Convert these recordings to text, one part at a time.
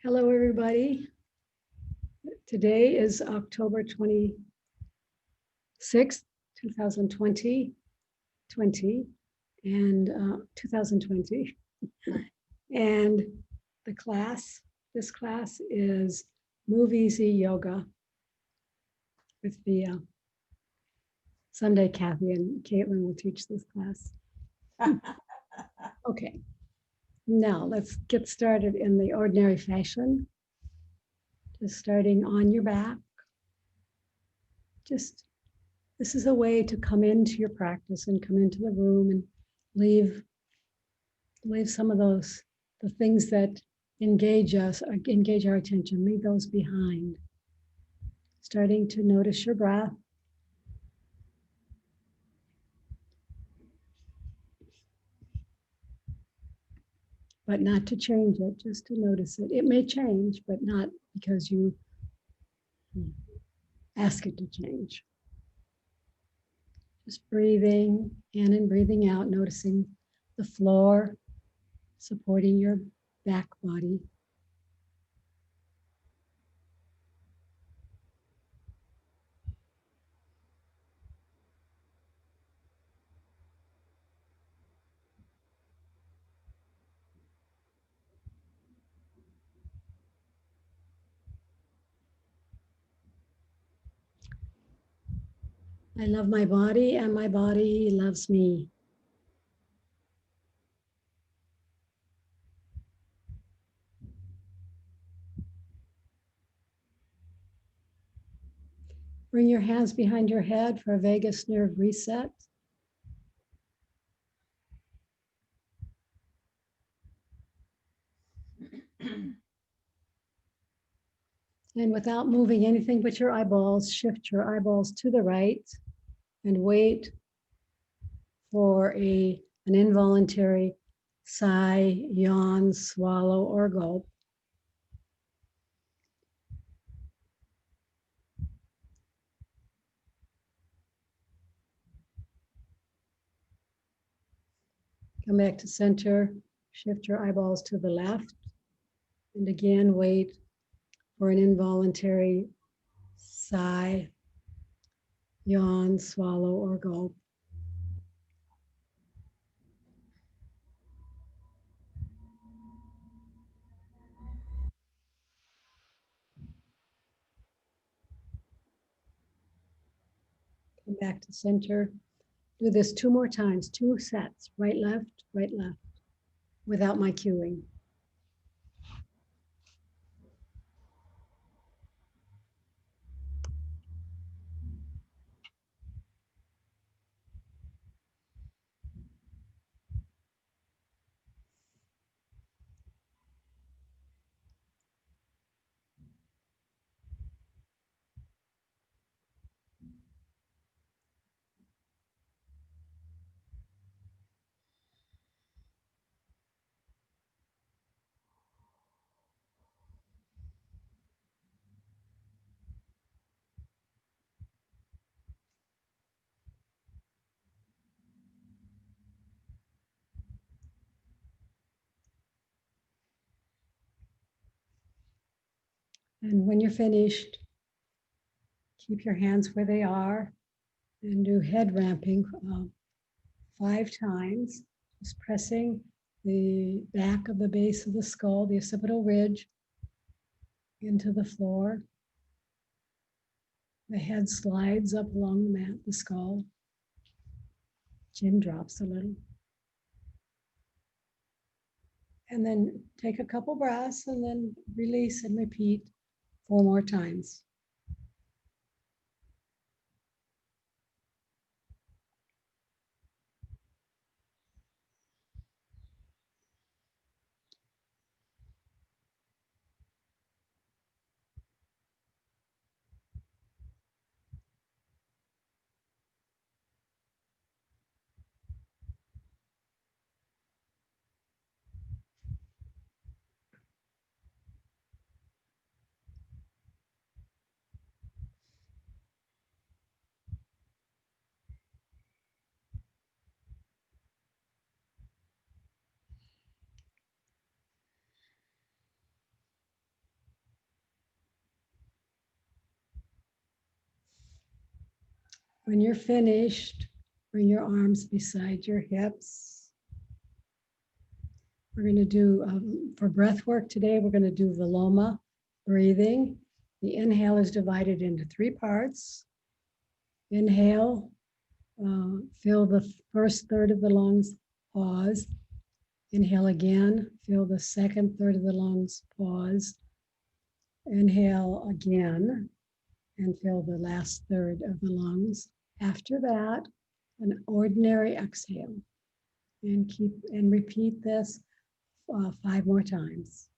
Hello, everybody. Today is October 26th, 2020, and 2020. And this class is MoveEasy Yoga with the someday Kathy and Caitlin will teach this class. Okay, now let's get started in the ordinary fashion. Just starting on your back. This is a way to come into your practice and come into the room and leave some of the things that engage us, or engage our attention, leave those behind. Starting to notice your breath. But not to change it, just to notice it. It may change, but not because you ask it to change. Just breathing in and breathing out, noticing the floor supporting your back body. I love my body and my body loves me. Bring your hands behind your head for a vagus nerve reset. And without moving anything but your eyeballs, shift your eyeballs to the right and wait for an involuntary sigh, yawn, swallow, or gulp. Come back to center, shift your eyeballs to the left, and again wait for an involuntary sigh, yawn, swallow, or gulp. Come back to center. Do this 2 more times, 2 sets, right, left, without my cueing. And when you're finished, keep your hands where they are and do head ramping 5 times, just pressing the back of the base of the skull, the occipital ridge, into the floor. The head slides up along the mat, the skull. Chin drops a little. And then take a couple breaths and then release and repeat 4 more times. When you're finished, bring your arms beside your hips. We're going to do, for breath work today, we're going to do Viloma breathing. The inhale is divided into 3 parts. Inhale, fill the first third of the lungs, pause. Inhale again, fill the second third of the lungs, pause. Inhale again, and fill the last third of the lungs. After that, an ordinary exhale. And repeat this 5 more times.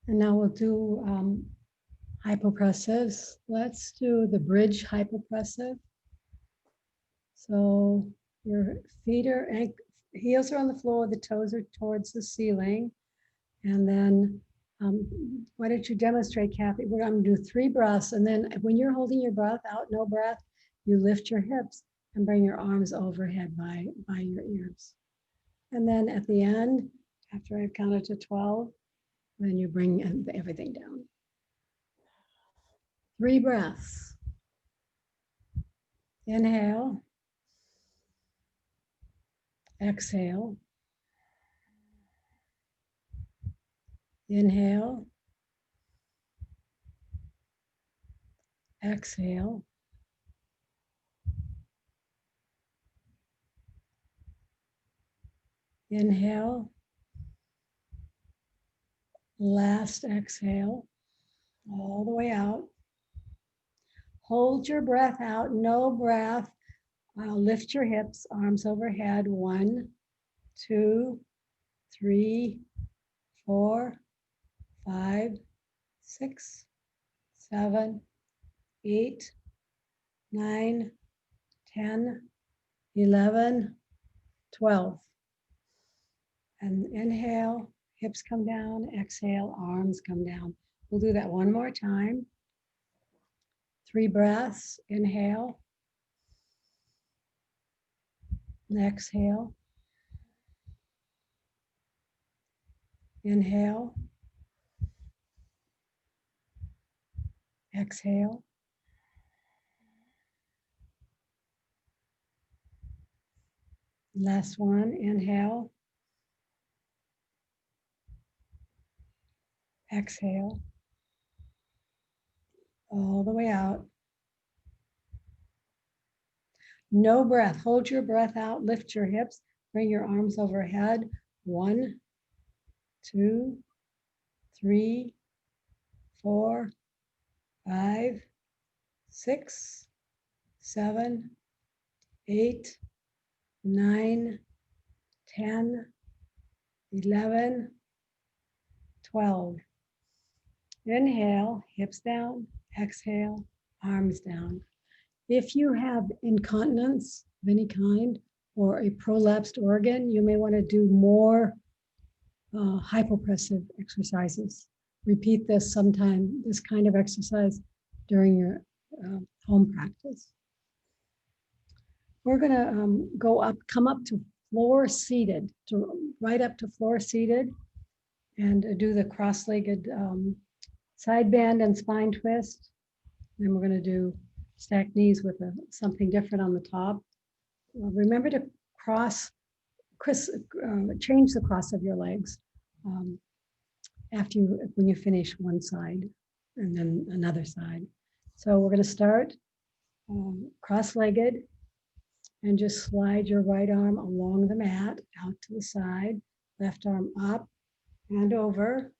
And now we'll do hypopressives. Let's do the bridge hypopressive. So your heels are on the floor, the toes are towards the ceiling. And then why don't you demonstrate, Kathy? We're going to do 3 breaths. And then when you're holding your breath out, no breath, you lift your hips and bring your arms overhead by your ears. And then at the end, after I've counted to 12, then you bring everything down. 3 breaths. Inhale. Exhale. Inhale. Exhale. Inhale. Last exhale. All the way out. Hold your breath out. No breath. Lift your hips, arms overhead. 1, 2, 3, 4, 5, 6, 7, 8, 9, 10, 11, 12. And inhale, hips come down. Exhale, arms come down. We'll do that one more time. 3 breaths. Inhale. Exhale. Inhale. Exhale. Last one. Inhale. Exhale. All the way out. No breath. Hold your breath out. Lift your hips. Bring your arms overhead. 1, 2, 3, 4, 5, 6, 7, 8, 9, 10, 11, 12. Inhale, hips down. Exhale, arms down. If you have incontinence of any kind or a prolapsed organ, you may want to do more hypopressive exercises. Repeat this kind of exercise during your home practice. We're going to come up to floor seated, right up to floor seated, and do the cross-legged side bend and spine twist. Then we're going to do stacked knees with something different on the top. Remember to change the cross of your legs when you finish one side and then another side. So we're going to start cross-legged, and just slide your right arm along the mat out to the side, left arm up and over.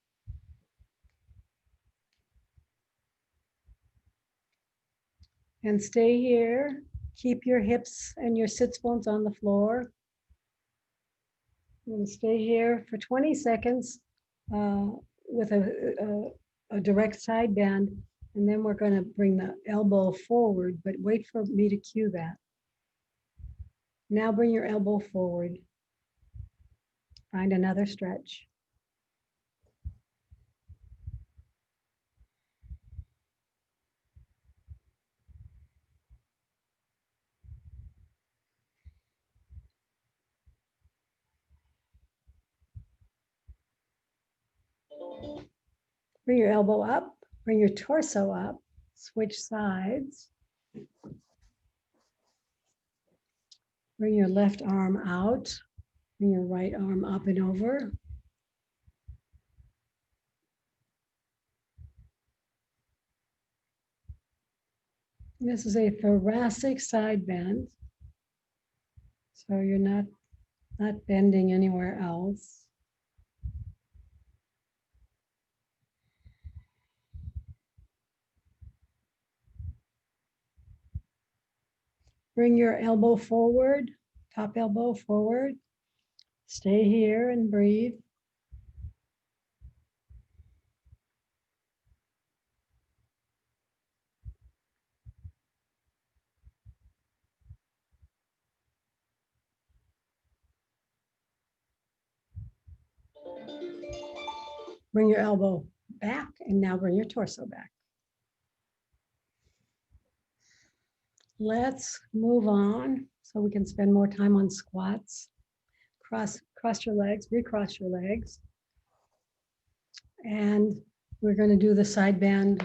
And stay here. Keep your hips and your sits bones on the floor. And stay here for 20 seconds with a direct side bend. And then we're going to bring the elbow forward, but wait for me to cue that. Now bring your elbow forward. Find another stretch. Bring your elbow up, bring your torso up, switch sides. Bring your left arm out, bring your right arm up and over. This is a thoracic side bend. So you're not bending anywhere else. Bring your elbow forward, top elbow forward. Stay here and breathe. Bring your elbow back and now bring your torso back. Let's move on so we can spend more time on squats. Cross your legs, recross your legs. And we're going to do the side bend,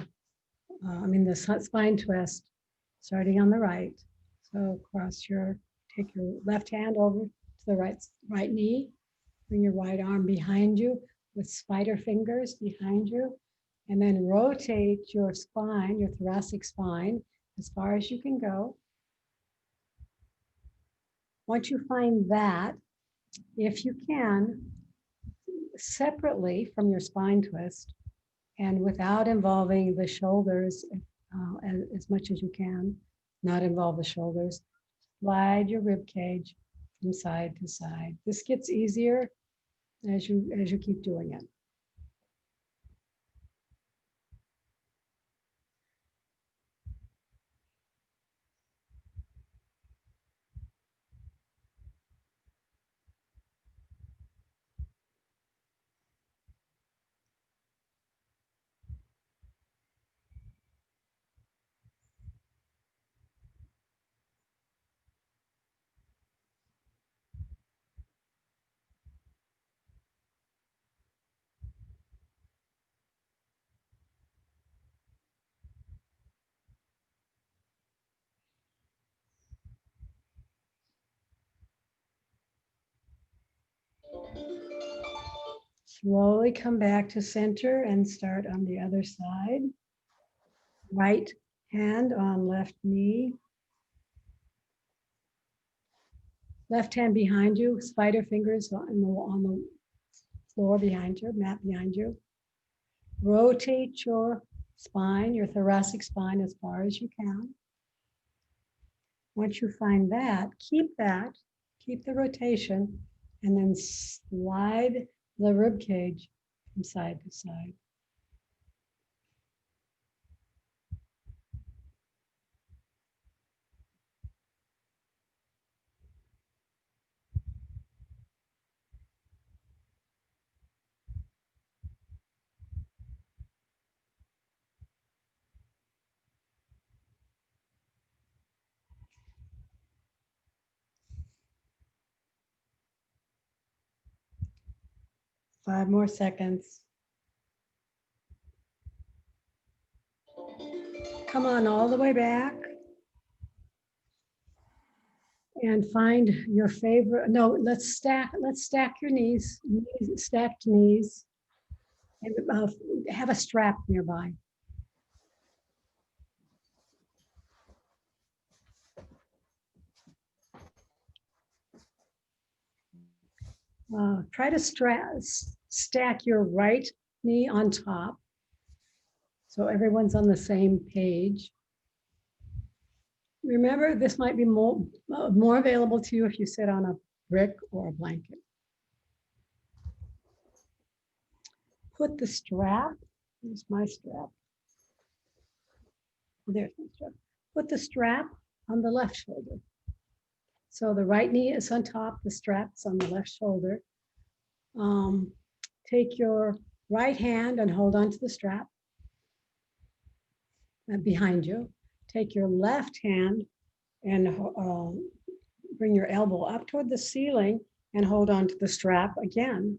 the spine twist, starting on the right. So take your left hand over to the right knee. Bring your right arm behind you with spider fingers behind you. And then rotate your spine, your thoracic spine, as far as you can go. Once you find that, if you can, separately from your spine twist and without involving the shoulders as much as you can, not involve the shoulders, slide your rib cage from side to side. This gets easier as you keep doing it. Slowly come back to center and start on the other side. Right hand on left knee. Left hand behind you, spider fingers on the floor behind you, mat behind you. Rotate your spine, your thoracic spine as far as you can. Once you find that, keep the rotation, and then slide the rib cage from side to side. Five more seconds. Come on all the way back. And find your favorite. No, let's stack your knees, stacked knees, and have a strap nearby. Try to stack your right knee on top so everyone's on the same page. Remember, this might be more available to you if you sit on a brick or a blanket. Put the strap, here's my strap. There's my strap. Put the strap on the left shoulder. So the right knee is on top, the strap's on the left shoulder. Take your right hand and hold on to the strap behind you. Take your left hand and bring your elbow up toward the ceiling and hold on to the strap again.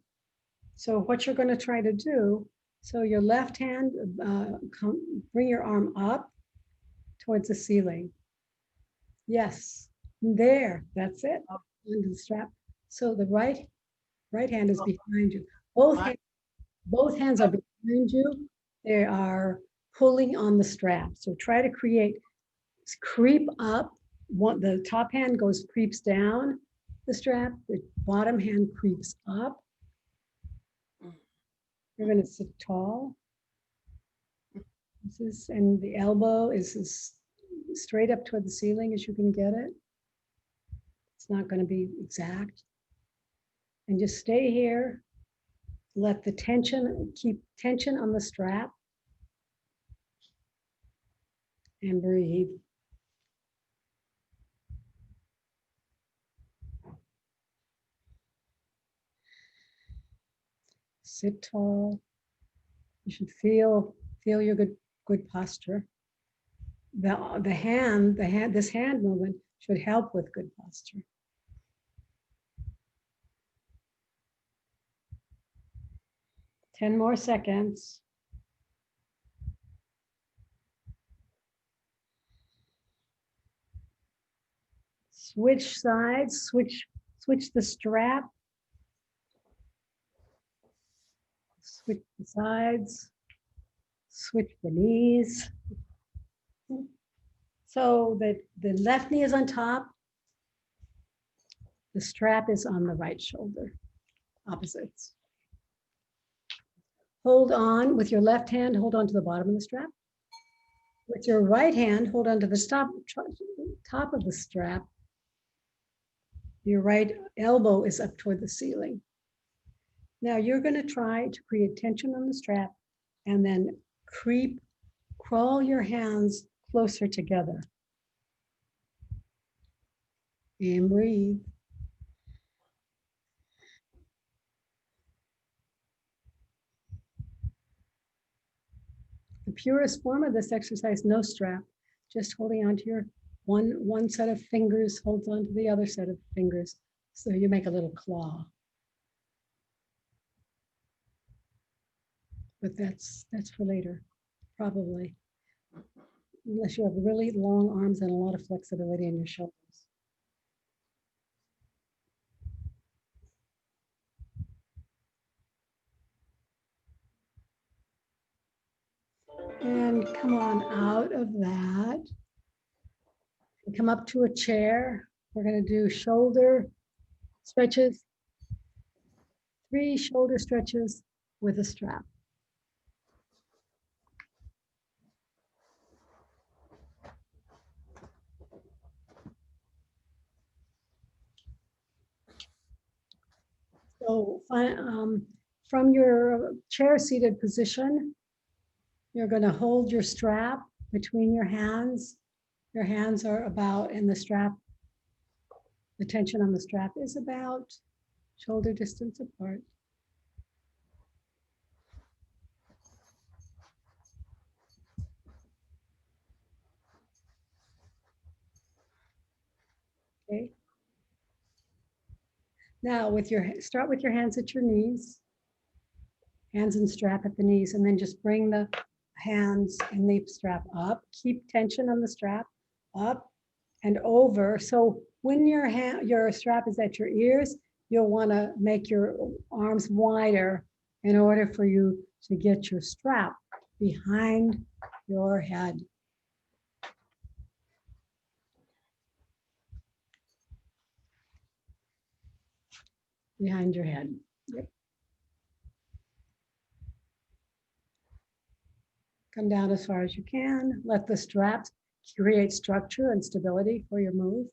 So what you're going to try to do, so your left hand, bring your arm up towards the ceiling. Yes, there, that's it, under the strap. So the right hand is behind you. Both hands are behind you. They are pulling on the strap. So try to creep up. The top hand creeps down the strap. The bottom hand creeps up. You're going to sit tall. And the elbow is as straight up toward the ceiling as you can get it. It's not going to be exact. And just stay here. Let the keep tension on the strap. And breathe. Sit tall. You should feel your good posture. This hand movement should help with good posture. Ten more seconds. Switch sides, switch the strap. Switch the sides, switch the knees. So that the left knee is on top, the strap is on the right shoulder, opposites. Hold on with your left hand, hold on to the bottom of the strap. With your right hand, hold on to the top of the strap. Your right elbow is up toward the ceiling. Now you're going to try to create tension on the strap and then crawl your hands closer together. And breathe. The purest form of this exercise, no strap, just holding onto your one set of fingers, holds onto the other set of fingers. So you make a little claw. But that's for later, probably. Unless you have really long arms and a lot of flexibility in your shoulders. And come on out of that. Come up to a chair. We're going to do shoulder stretches. 3 shoulder stretches with a strap. So from your chair-seated position, you're going to hold your strap between your hands. Your hands are about in the strap. The tension on the strap is about shoulder distance apart. Okay. Now start with your hands at your knees. Hands and strap at the knees, and then just bring the hands and the strap up. Keep tension on the strap, up and over. So when your strap is at your ears, you'll want to make your arms wider in order for you to get your strap behind your head. behind your head. Yep. Come down as far as you can. Let the straps create structure and stability for your move.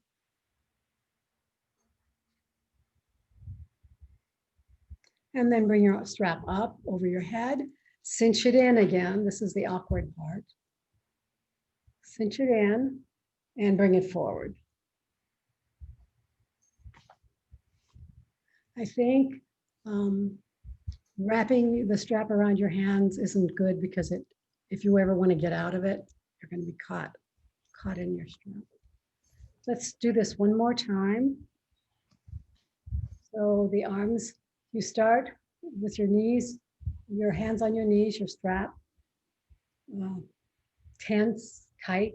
And then bring your strap up over your head. Cinch it in again. This is the awkward part. Cinch it in and bring it forward. I think wrapping the strap around your hands isn't good because if you ever want to get out of it, you're going to be caught in your strap. Let's do this one more time. So the arms, you start with your knees, your hands on your knees, your strap, tense, tight,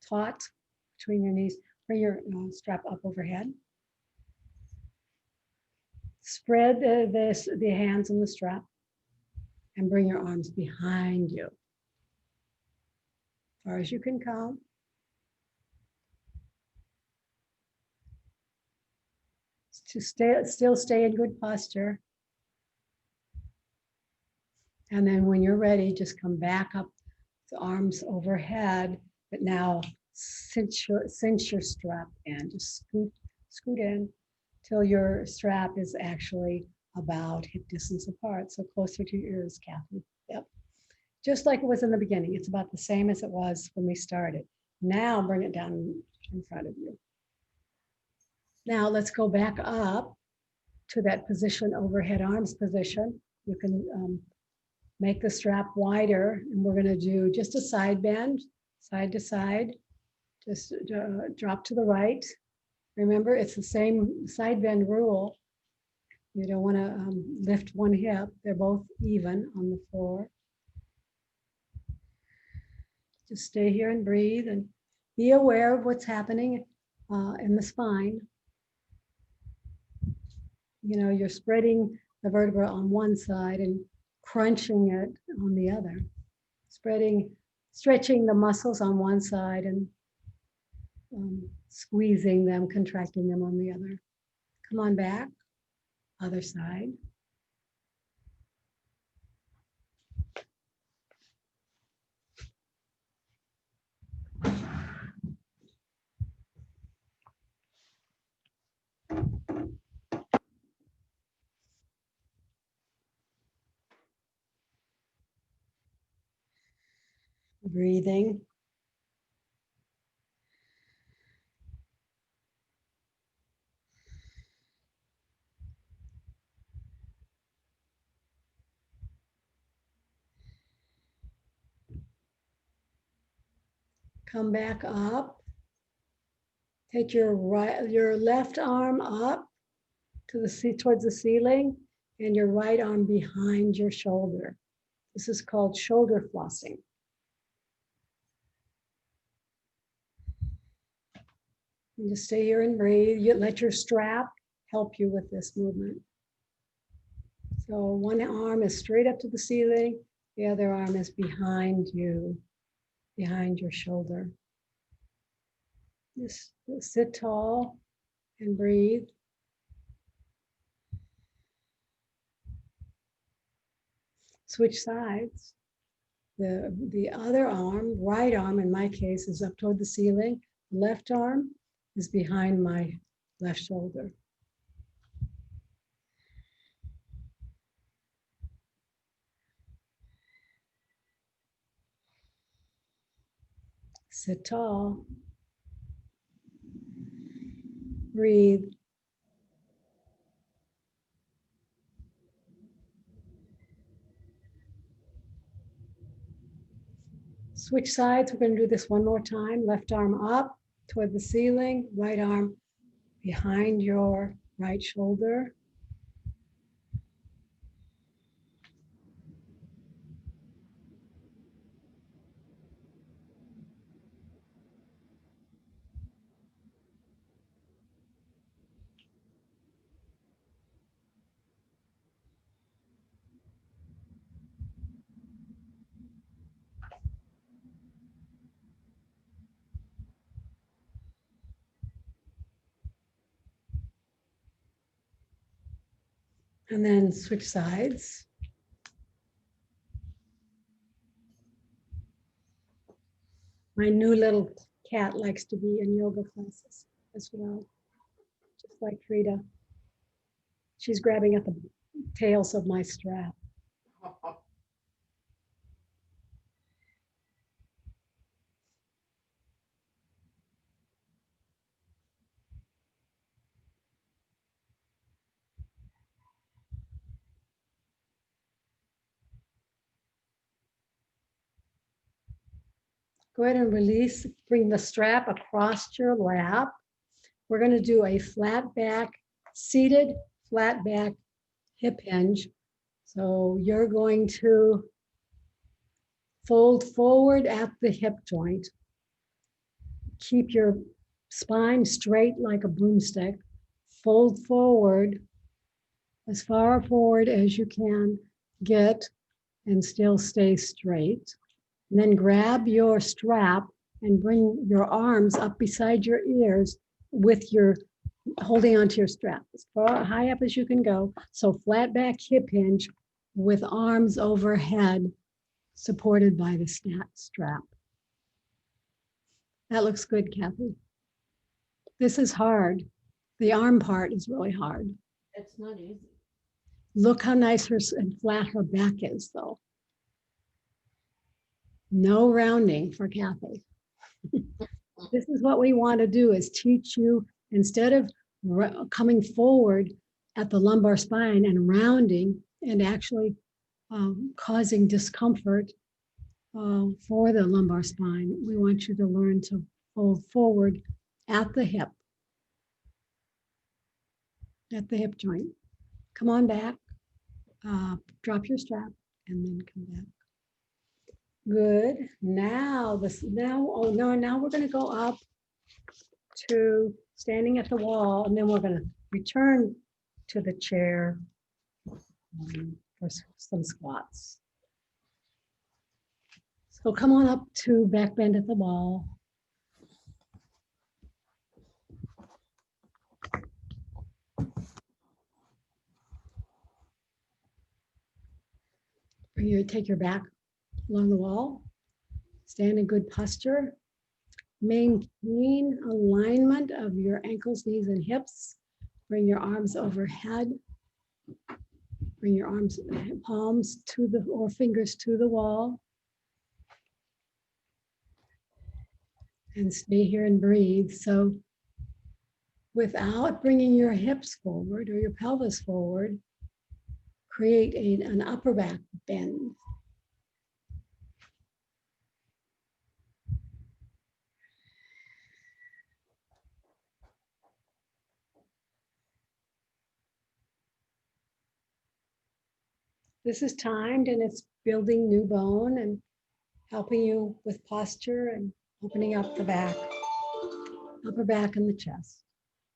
taut between your knees. Bring your strap up overhead. Spread the hands on the strap and bring your arms behind you. As far as you can come. To still stay in good posture. And then when you're ready, just come back up, the arms overhead, but now cinch your strap in. Just scoot in till your strap is actually about hip distance apart. So closer to your ears, Kathy. Yep. Just like it was in the beginning. It's about the same as it was when we started. Now bring it down in front of you. Now let's go back up to that position, overhead arms position. You can make the strap wider, and we're going to do just a side bend, side to side. Just drop to the right. Remember, it's the same side bend rule. You don't want to lift one hip. They're both even on the floor. Just stay here and breathe and be aware of what's happening in the spine. You know, you're spreading the vertebra on one side and crunching it on the other. Stretching the muscles on one side and squeezing them, contracting them on the other. Come on back, other side. Breathing. Come back up. Take your left arm up to towards the ceiling and your right arm behind your shoulder. This is called shoulder flossing. And just stay here and breathe. You let your strap help you with this movement. So one arm is straight up to the ceiling. The other arm is behind you, behind your shoulder. Just sit tall and breathe. Switch sides. The other arm, right arm in my case, is up toward the ceiling. Left arm is behind my left shoulder. Sit tall. Breathe. Switch sides. We're going to do this one more time. Left arm up toward the ceiling. Right arm behind your right shoulder. And then switch sides. My new little cat likes to be in yoga classes as well, just like Frida. She's grabbing at the tails of my strap. Go ahead and release, bring the strap across your lap. We're going to do a flat back, seated flat back hip hinge. So you're going to fold forward at the hip joint. Keep your spine straight like a broomstick. Fold forward as far forward as you can get and still stay straight. And then grab your strap and bring your arms up beside your ears with your holding onto your strap as far high up as you can go. So flat back hip hinge with arms overhead supported by the strap. That looks good, Kathy. This is hard. The arm part is really hard. It's not easy. Look how nice and flat her back is, though. No rounding for Kathy. This is what we want to do, is teach you, instead of coming forward at the lumbar spine and rounding and actually causing discomfort for the lumbar spine, we want you to learn to fold forward at the hip joint. Come on back, drop your strap, and then come back. Good. Now we're going to go up to standing at the wall, and then we're going to return to the chair for some squats. So come on up to back bend at the wall. Take your back along the wall. Stand in good posture. Maintain alignment of your ankles, knees, and hips. Bring your arms overhead. Bring your palms or fingers to the wall. And stay here and breathe. So without bringing your hips forward or your pelvis forward, create an upper back bend. This is timed, and it's building new bone and helping you with posture and opening up the back, upper back and the chest.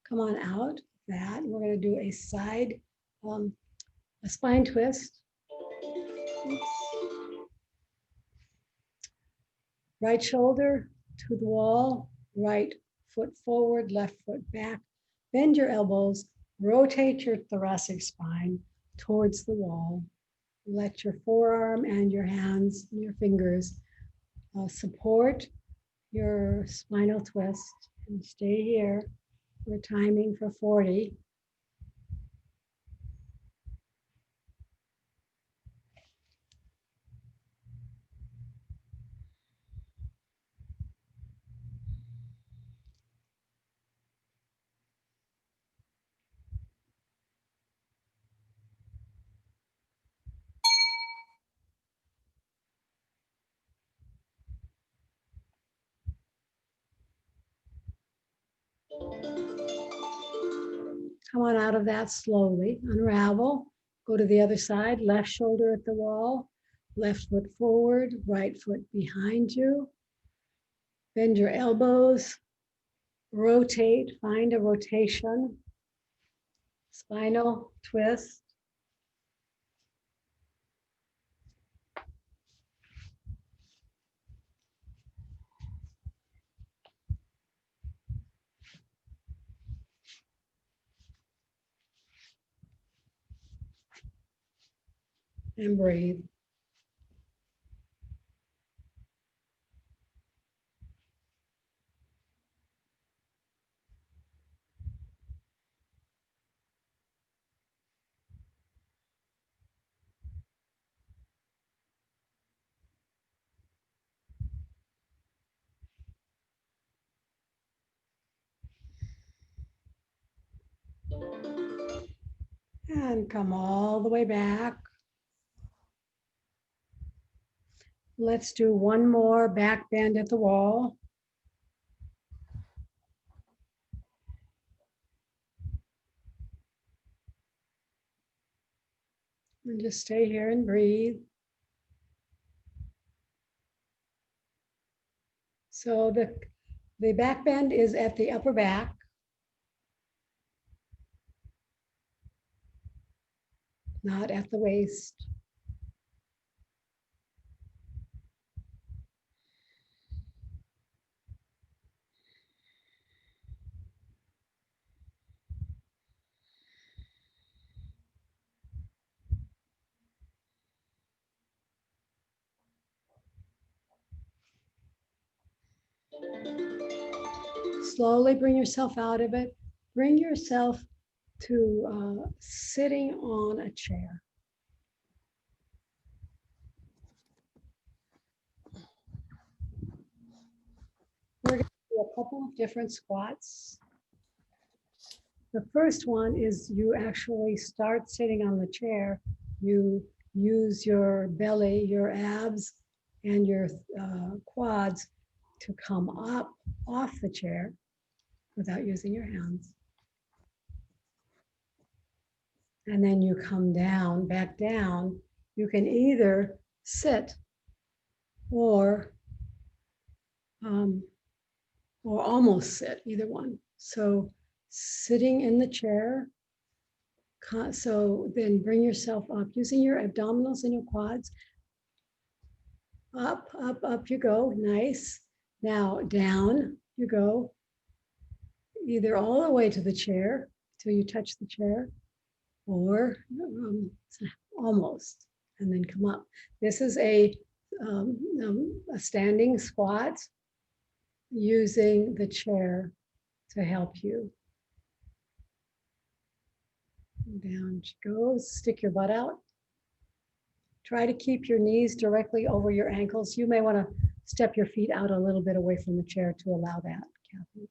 Come on out. That we're going to do a side, a spine twist. Oops. Right shoulder to the wall, right foot forward, left foot back. Bend your elbows, rotate your thoracic spine towards the wall. Let your forearm and your hands and your fingers support your spinal twist, and stay here. We're timing for 40. Come on out of that slowly. Unravel. Go to the other side. Left shoulder at the wall. Left foot forward. Right foot behind you. Bend your elbows. Rotate. Find a rotation. Spinal twist. and breathe. And come all the way back. Let's do one more back bend at the wall. And just stay here and breathe. So the back bend is at the upper back. Not at the waist. Slowly bring yourself out of it. Bring yourself to sitting on a chair. We're going to do a couple of different squats. The first one is you actually start sitting on the chair. You use your belly, your abs, and your quads to come up off the chair without using your hands. And then you come down, back down. You can either sit or almost sit, either one. So sitting in the chair. So then bring yourself up using your abdominals and your quads. Up, up, up you go. Nice. Now down you go. Either all the way to the chair till you touch the chair, or almost, and then come up. This is a standing squat using the chair to help you. Down she goes. Stick your butt out. Try to keep your knees directly over your ankles. You may want to step your feet out a little bit away from the chair to allow that, Kathy.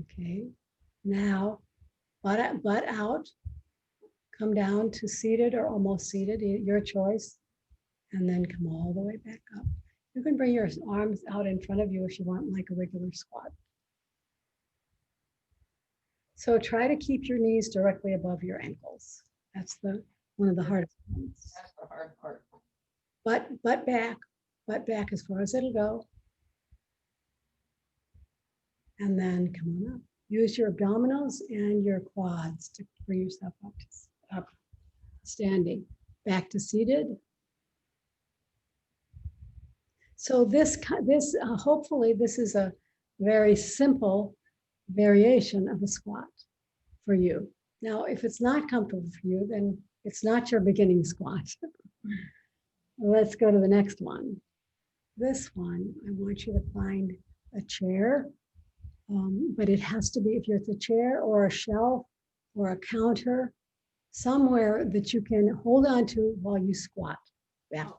Okay. Now, butt out. Come down to seated or almost seated, your choice. And then come all the way back up. You can bring your arms out in front of you if you want, like a regular squat. So try to keep your knees directly above your ankles. That's one of the hardest ones. That's the hard part. Butt back as far as it'll go. And then come on up. Use your abdominals and your quads to bring yourself up standing. Back to seated. So this hopefully this is a very simple variation of a squat for you. Now, if it's not comfortable for you, then it's not your beginning squat. Let's go to the next one. This one, I want you to find a chair, but it has to be, if it's a chair or a shelf or a counter, somewhere that you can hold on to while you squat back.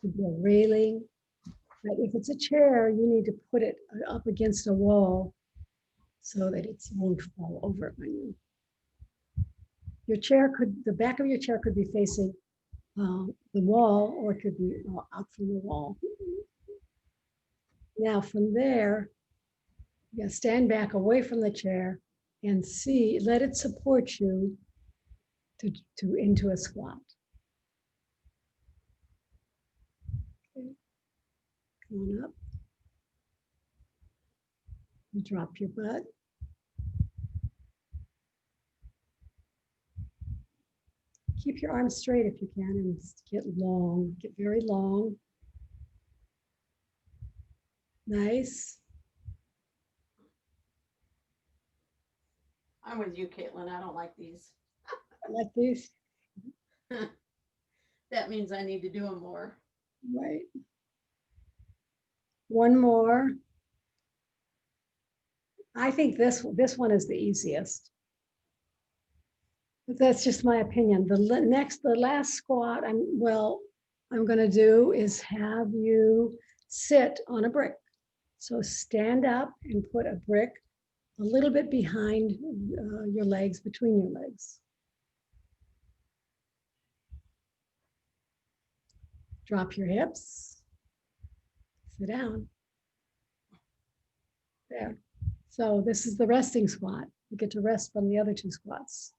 Could be a railing, but if it's a chair, you need to put it up against a wall so that it won't fall over on you. The back of your chair could be facing the wall, or it could be out from the wall. Now from there, you stand back away from the chair and let it support you to into a squat. Okay. Come on up. You drop your butt. Keep your arms straight if you can and get very long. Nice. I'm with you, Caitlin. I don't like these. Like these. That means I need to do them more. Right. One more. I think this one is the easiest. But that's just my opinion. The last squat I'm going to do is have you sit on a brick. So stand up and put a brick a little bit behind your legs, between your legs. Drop your hips. Sit down. There. So this is the resting squat. You get to rest from the other two squats.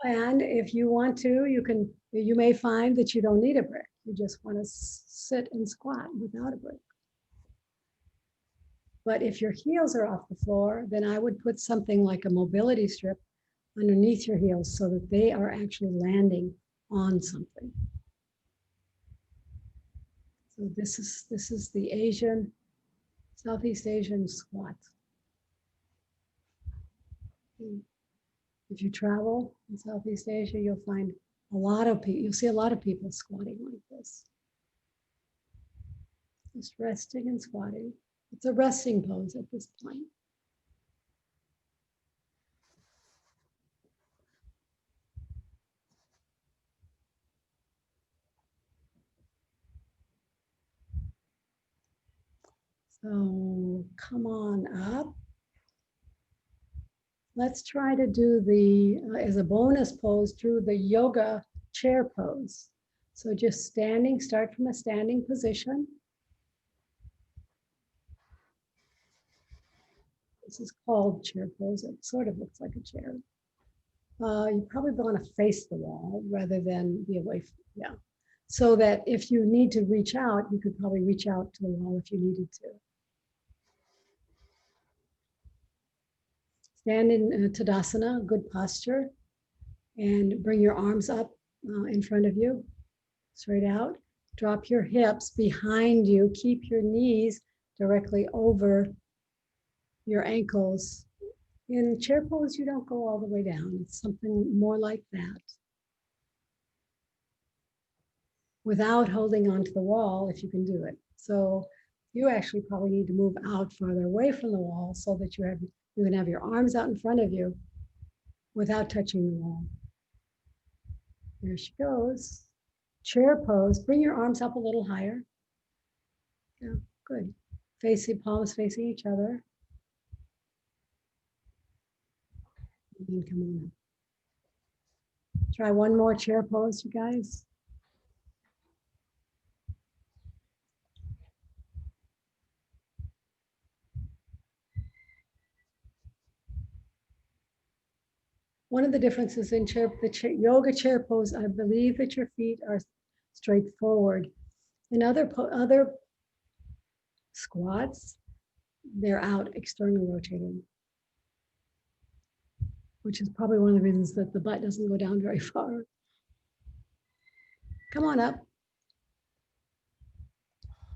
And if you want to, you may find that you don't need a brick. You just want to sit and squat without a brick. But if your heels are off the floor, then I would put something like a mobility strip underneath your heels so that they are actually landing on something. So this is the Southeast Asian squat. If you travel in Southeast Asia, you'll find you'll see a lot of people squatting like this. Just resting and squatting. It's a resting pose at this point. So come on up. Let's try to do as a bonus pose, do the yoga chair pose. So just standing, start from a standing position. This is called chair pose. It sort of looks like a chair. You probably want to face the wall rather than be away from, yeah. So that if you need to reach out, you could probably reach out to the wall if you needed to. Stand in Tadasana, good posture, and bring your arms up in front of you, straight out. Drop your hips behind you. Keep your knees directly over your ankles. In chair pose, you don't go all the way down. It's something more like that. Without holding onto the wall, if you can do it. So you actually probably need to move out farther away from the wall so that you can have your arms out in front of you without touching the wall. There she goes. Chair pose. Bring your arms up a little higher. Yeah, good. Palms facing each other. And then come on up. Try one more chair pose, you guys. One of the differences in yoga chair pose, I believe that your feet are straight forward. In other squats, they're out externally rotating, which is probably one of the reasons that the butt doesn't go down very far. Come on up.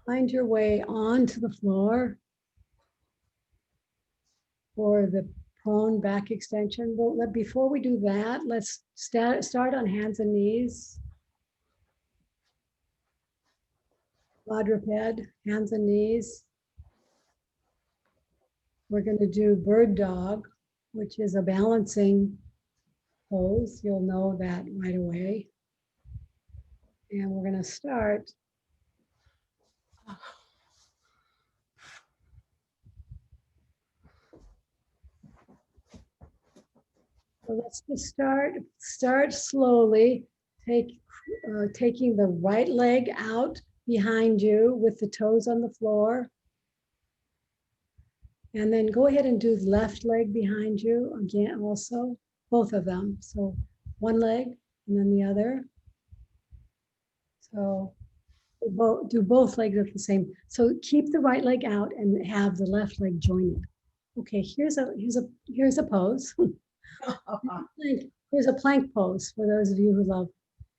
Find your way onto the floor for the prone back extension. But before we do that, let's start on hands and knees. Quadruped, hands and knees. We're going to do bird dog, which is a balancing pose. You'll know that right away. And we're going to start. So let's just start slowly, taking the right leg out behind you with the toes on the floor. And then go ahead and do the left leg behind you again also, both of them. So one leg and then the other. So do both legs at the same. So keep the right leg out and have the left leg join it. Okay, here's a pose. Here's a plank pose for those of you who love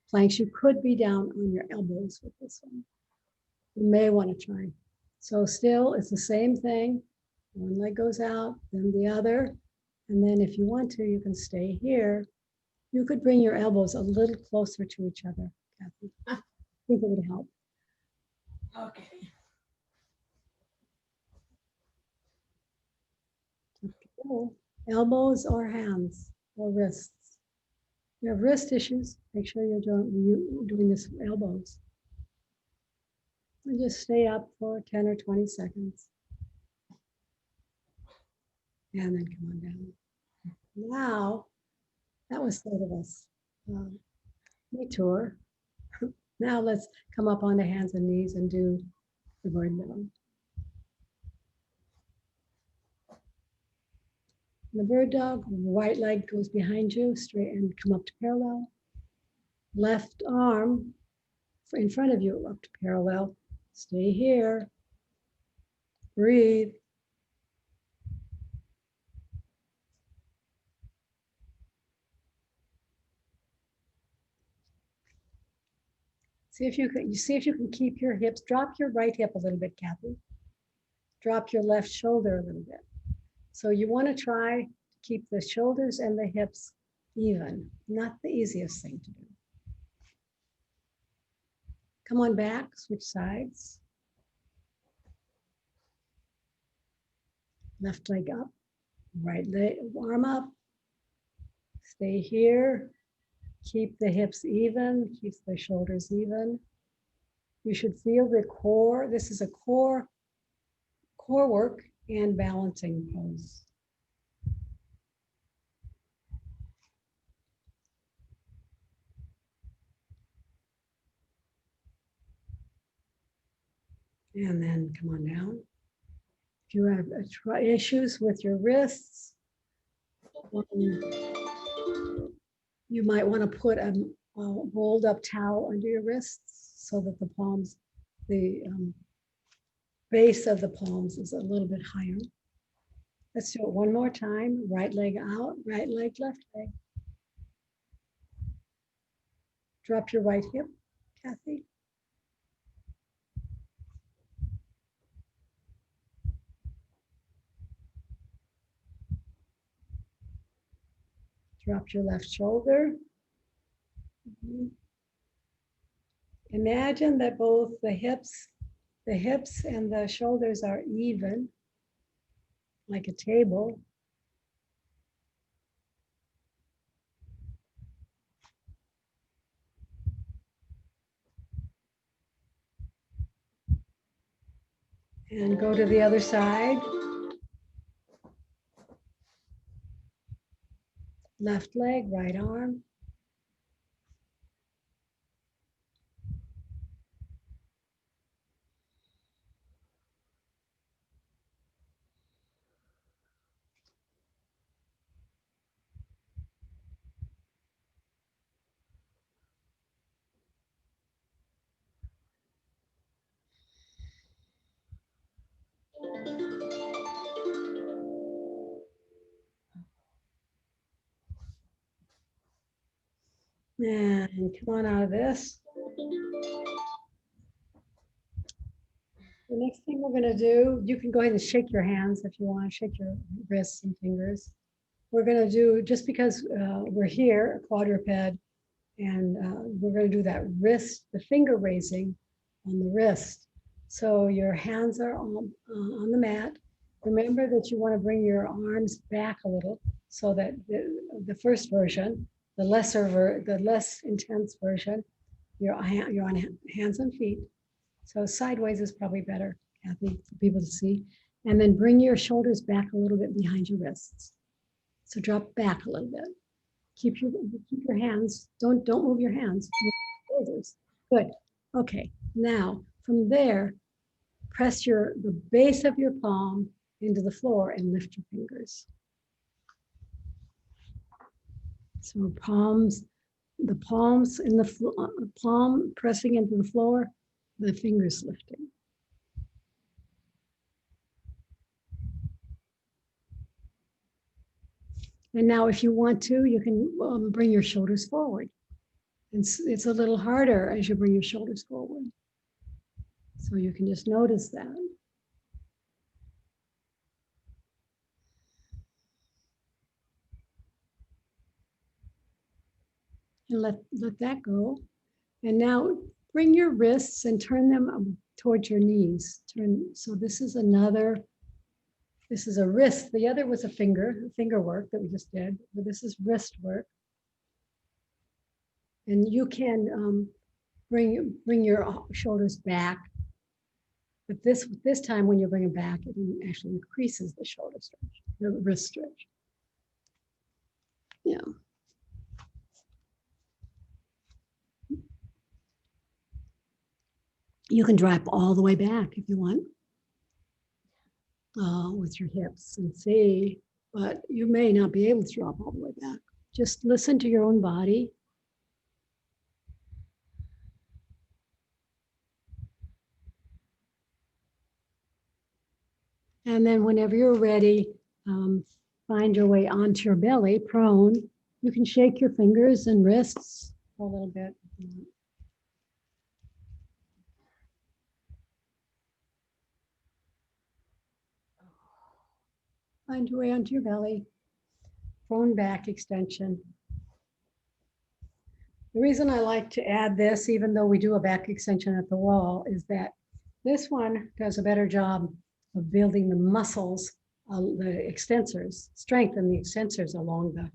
planks. You could be down on your elbows with this one. You may want to try. So still, it's the same thing. One leg goes out, then the other. And then if you want to, you can stay here. You could bring your elbows a little closer to each other, Kathy. I think it would help. Okay. Elbows or hands or wrists. You have wrist issues, make sure you're doing this with elbows. And just stay up for 10 or 20 seconds. And then come on down. Now, that was sort of a detour. Now let's come up on the hands and knees and do the bird dog. The bird dog, right leg goes behind you, straight and come up to parallel. Left arm in front of you up to parallel. Stay here. Breathe. See if you can keep your hips. Drop your right hip a little bit, Kathy. Drop your left shoulder a little bit. So you want to try to keep the shoulders and the hips even. Not the easiest thing to do. Come on back, switch sides. Left leg up, right leg, arm up. Stay here. Keep the hips even, keep the shoulders even. You should feel the core. This is a core work and balancing pose. And then come on down. If you have issues with your wrists, you might want to put a rolled up towel under your wrists so that the palms, the base of the palms is a little bit higher. Let's do it one more time. Right leg out, right leg, left leg. Drop your right hip, Kathy. Drop your left shoulder. Imagine that both the hips and the shoulders are even, like a table. And go to the other side. Left leg, right arm. And come on out of this. The next thing we're going to do, you can go ahead and shake your hands if you want, shake your wrists and fingers. We're going to do, just because we're here, a quadruped, and we're going to do that wrist, the finger raising on the wrist. So your hands are on the mat. Remember that you want to bring your arms back a little so that the first version, the less intense version, you're on hands and feet. So sideways is probably better, Kathy, for people to see. And then bring your shoulders back a little bit behind your wrists. So drop back a little bit. Keep your hands, don't move your hands, move your shoulders. Good. Okay, now from there, press the base of your palm into the floor and lift your fingers. So the palms in the palm pressing into the floor, the fingers lifting. And now if you want to, you can bring your shoulders forward. It's a little harder as you bring your shoulders forward. So you can just notice that. And let that go. And now bring your wrists and turn them towards your knees. So this is a wrist. The other was a finger work that we just did, but this is wrist work. And you can bring your shoulders back. But this time when you bring it back, it actually increases the shoulder stretch, the wrist stretch. Yeah. You can drop all the way back if you want with your hips and see, but you may not be able to drop all the way back. Just listen to your own body. And then whenever you're ready, find your way onto your belly, prone. You can shake your fingers and wrists a little bit. Find your way onto your belly, prone back extension. The reason I like to add this, even though we do a back extension at the wall, is that this one does a better job of building the muscles, the extensors, strengthen the extensors along the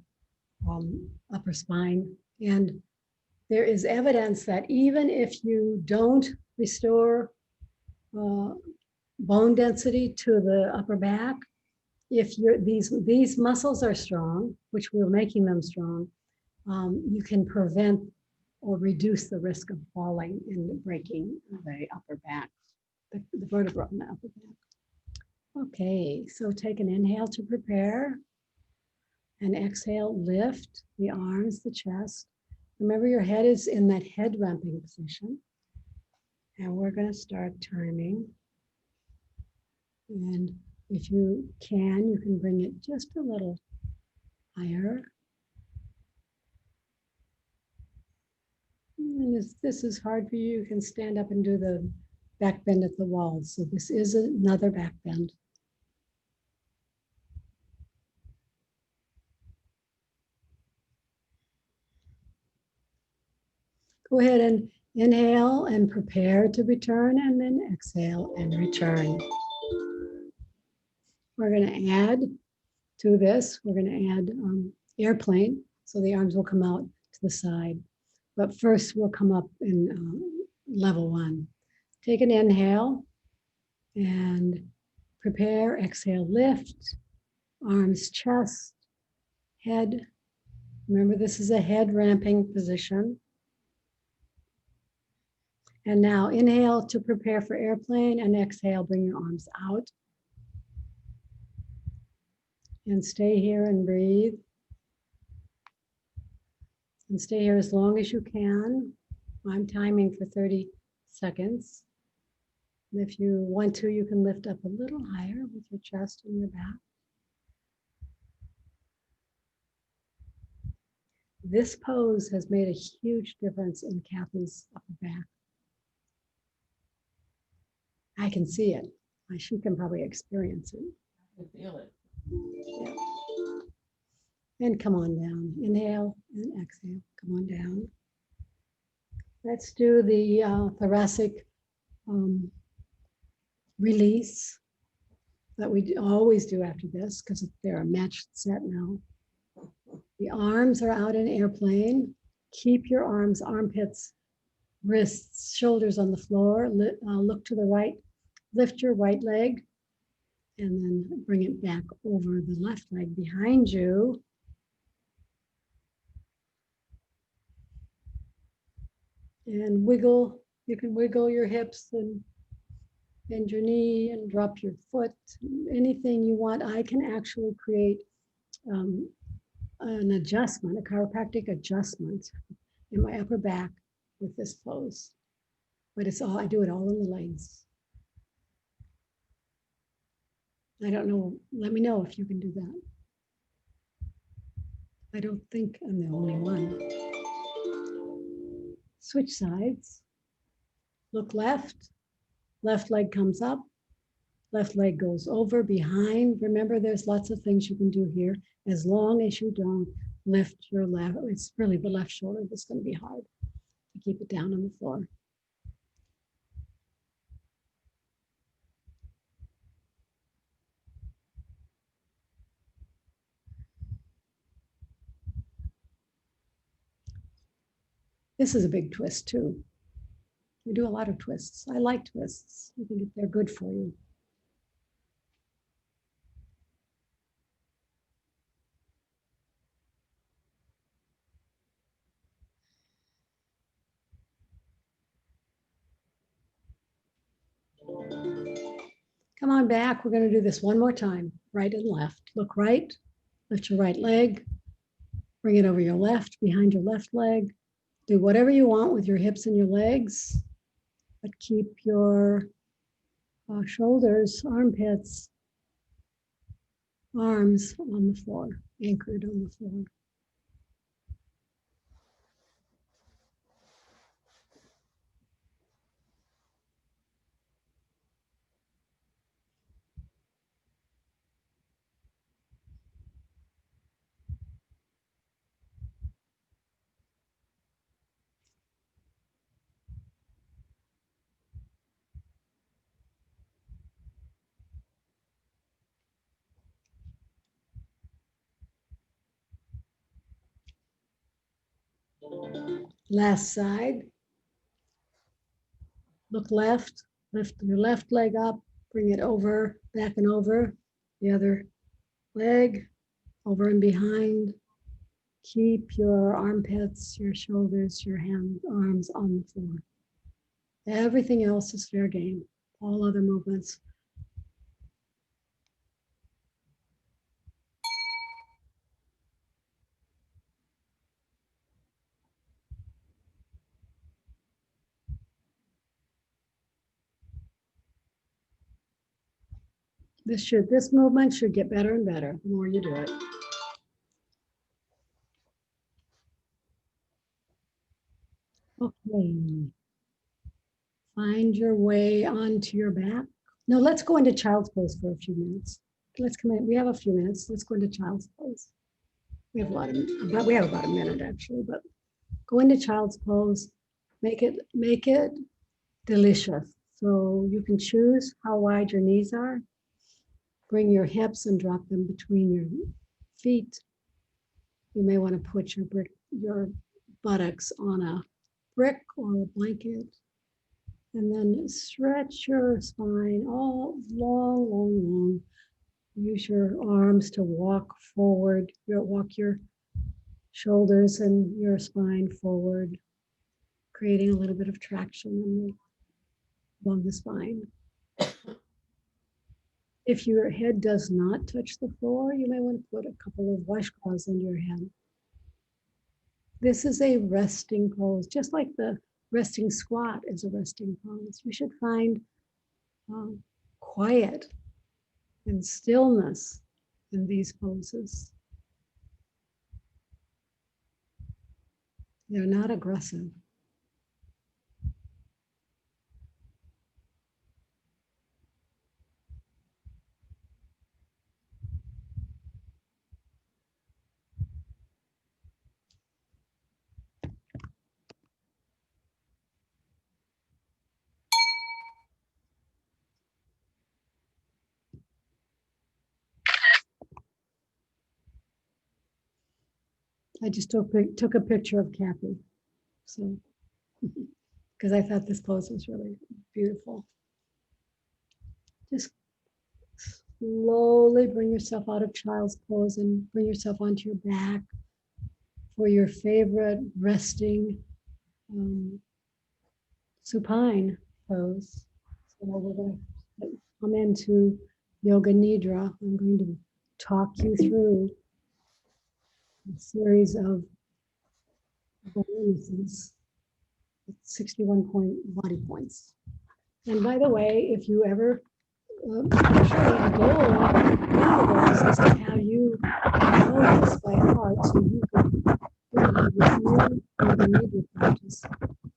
upper spine. And there is evidence that even if you don't restore bone density to the upper back, if these muscles are strong, which we're making them strong, you can prevent or reduce the risk of falling and breaking the upper back, the vertebra in the upper back. Okay, so take an inhale to prepare. And exhale, lift the arms, the chest. Remember your head is in that head ramping position. And we're going to start turning. And if you can bring it just a little higher. And if this is hard for you, you can stand up and do the back bend at the wall. So this is another back bend. Go ahead and inhale and prepare to return, and then exhale and return. We're going to add to this, we're going to add airplane, so the arms will come out to the side. But first we'll come up in level one. Take an inhale and prepare, exhale, lift, arms, chest, head. Remember, this is a head ramping position. And now inhale to prepare for airplane, and exhale, bring your arms out. And stay here and breathe. And stay here as long as you can. I'm timing for 30 seconds. And if you want to, you can lift up a little higher with your chest and your back. This pose has made a huge difference in Kathy's upper back. I can see it. She can probably experience it. I can feel it. Yeah. And come on down. Inhale and exhale. Come on down. Let's do the thoracic release that we always do after this, because they're a matched set now. The arms are out in airplane. Keep your arms, armpits, wrists, shoulders on the floor. Look to the right. Lift your right leg and then bring it back over the left leg behind you. And wiggle. You can wiggle your hips and bend your knee and drop your foot. Anything you want. I can actually create an adjustment, a chiropractic adjustment in my upper back with this pose. But I do it all in the legs. I don't know, let me know if you can do that. I don't think I'm the only one. Switch sides. Look left. Left leg comes up. Left leg goes over, behind. Remember, there's lots of things you can do here as long as you don't lift your left. It's really the left shoulder that's going to be hard to keep it down on the floor. This is a big twist too. We do a lot of twists. I like twists. I think they're good for you. Come on back. We're going to do this one more time. Right and left. Look right. Lift your right leg. Bring it over your left, behind your left leg. Do whatever you want with your hips and your legs, but keep your shoulders, armpits, arms on the floor, anchored on the floor. Last side. Look left, lift your left leg up, bring it over, back and over. The other leg, over and behind. Keep your armpits, your shoulders, your hands, arms on the floor. Everything else is fair game. All other movements. This movement should get better and better the more you do it. Okay. Find your way onto your back. Now let's go into child's pose for a few minutes. Let's come in. We have a few minutes. Let's go into child's pose. We have about a minute actually, but go into child's pose. Make it delicious. So you can choose how wide your knees are. Bring your hips and drop them between your feet. You may want to put your buttocks on a brick or a blanket. And then stretch your spine all long. Use your arms to walk forward. Walk your shoulders and your spine forward, creating a little bit of traction along the spine. If your head does not touch the floor, you may want to put a couple of washcloths under your head. This is a resting pose, just like the resting squat is a resting pose. You should find quiet and stillness in these poses. They're not aggressive. I just took a picture of Kathy, so because I thought this pose was really beautiful. Just slowly bring yourself out of child's pose and bring yourself onto your back for your favorite resting supine pose. So we're going to come into Yoga Nidra. I'm going to talk you through a series of awarenesses, 61 body points. And by the way, if you ever, actually the goal of is to have you know this by heart so you can review the Nidra practice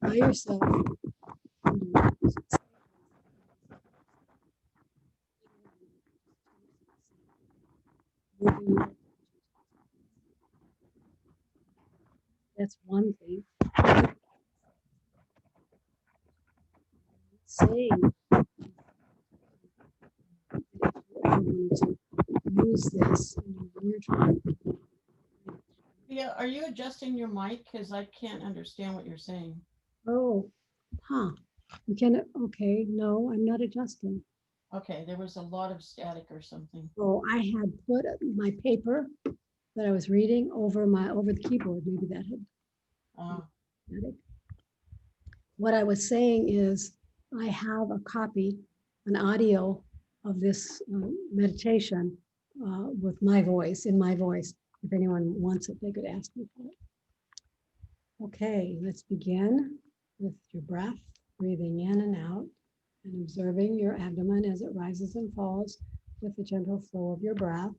by yourself. That's one thing. Say to use this in your wardrobe. Yeah, are you adjusting your mic? Because I can't understand what you're saying. Oh, huh. You can, okay, no, I'm not adjusting. Okay, there was a lot of static or something. Oh, I had put my paper that I was reading over the keyboard. Maybe that had static. What I was saying is I have a copy, an audio of this meditation with my voice, in my voice. If anyone wants it, they could ask me for it. Okay, let's begin with your breath, breathing in and out and observing your abdomen as it rises and falls with the gentle flow of your breath.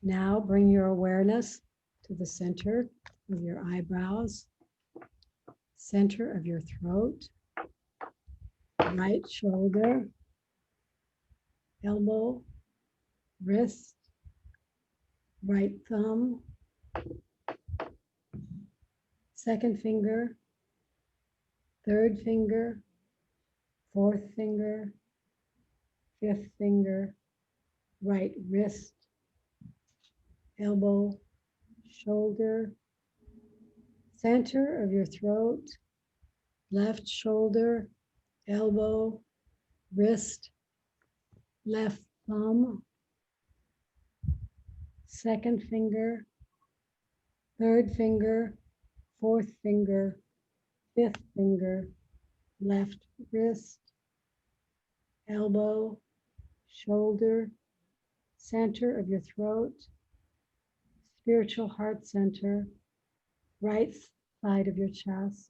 Now bring your awareness to the center of your eyebrows, center of your throat, right shoulder, elbow, wrist, right thumb, second finger, third finger, fourth finger, fifth finger, right wrist, elbow, shoulder, center of your throat, left shoulder, elbow, wrist, left thumb, second finger, third finger, fourth finger, fifth finger, left wrist, elbow, shoulder, center of your throat, spiritual heart center, right side of your chest,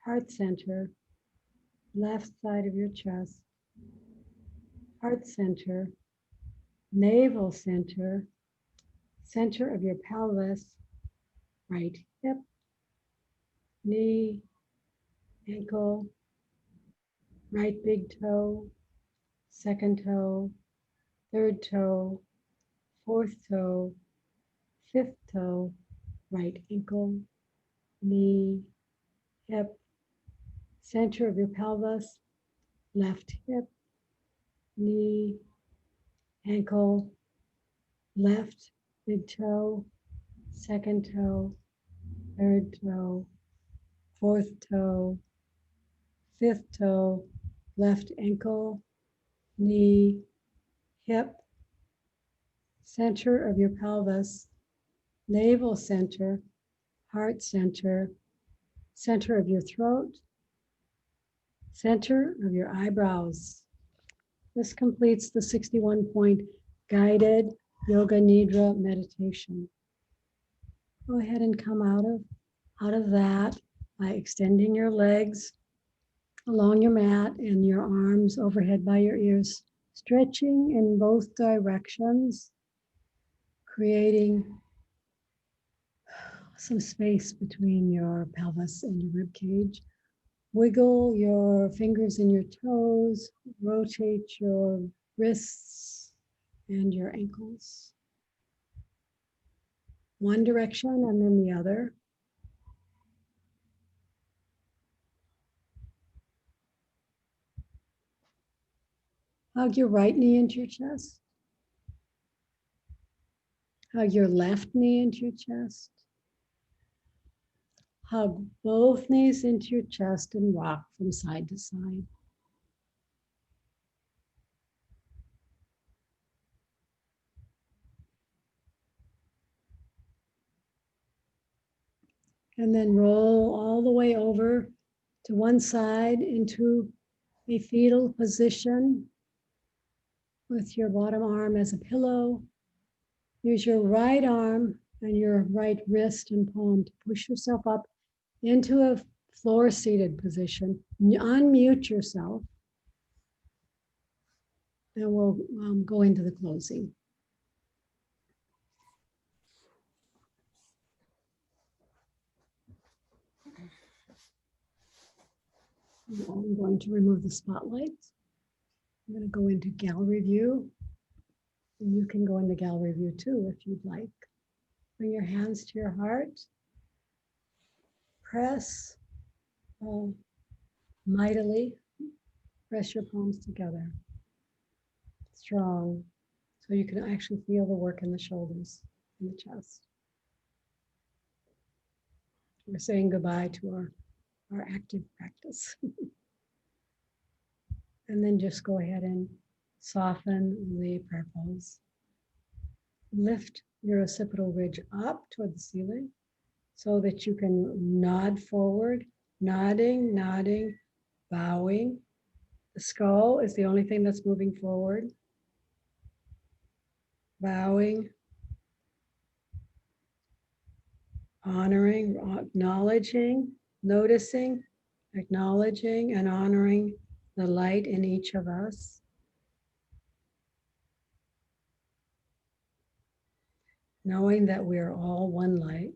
heart center, left side of your chest, heart center, navel center, center of your pelvis, right hip, knee, ankle, right big toe, second toe, third toe, fourth toe, fifth toe, right ankle, knee, hip, center of your pelvis, left hip, knee, ankle, left big toe, second toe, third toe, fourth toe, fifth toe, left ankle, knee, hip, center of your pelvis, navel center, heart center, center of your throat, center of your eyebrows. This completes the 61-point guided Yoga Nidra meditation. Go ahead and come out of that by extending your legs along your mat and your arms overhead by your ears, stretching in both directions, creating some space between your pelvis and your rib cage. Wiggle your fingers and your toes, rotate your wrists and your ankles. One direction and then the other. Hug your right knee into your chest. Hug your left knee into your chest. Hug both knees into your chest and rock from side to side. And then roll all the way over to one side into a fetal position with your bottom arm as a pillow. Use your right arm and your right wrist and palm to push yourself up into a floor seated position. Unmute yourself and we'll go into the closing. I'm going to remove the spotlights. I'm going to go into gallery view. And you can go into gallery view too if you'd like. Bring your hands to your heart. Press mightily. Press your palms together. Strong. So you can actually feel the work in the shoulders and the chest. We're saying goodbye to our active practice. And then just go ahead and soften the prayer pose. Lift your occipital ridge up toward the ceiling so that you can nod forward, nodding, nodding, bowing. The skull is the only thing that's moving forward. Bowing, honoring, acknowledging, noticing, acknowledging, and honoring the light in each of us. Knowing that we are all one light.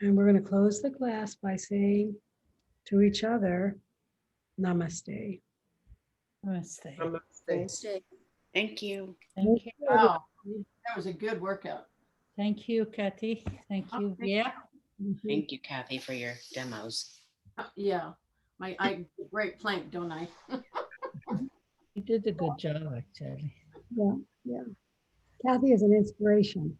And we're going to close the class by saying to each other, namaste. Namaste. Namaste. Thank you. Thank you. Wow, that was a good workout. Thank you, Kathy. Thank you. Yeah. Thank you, Kathy, for your demos. Yeah, I great plank, don't I? You did a good job, actually. Yeah, yeah. Kathy is an inspiration.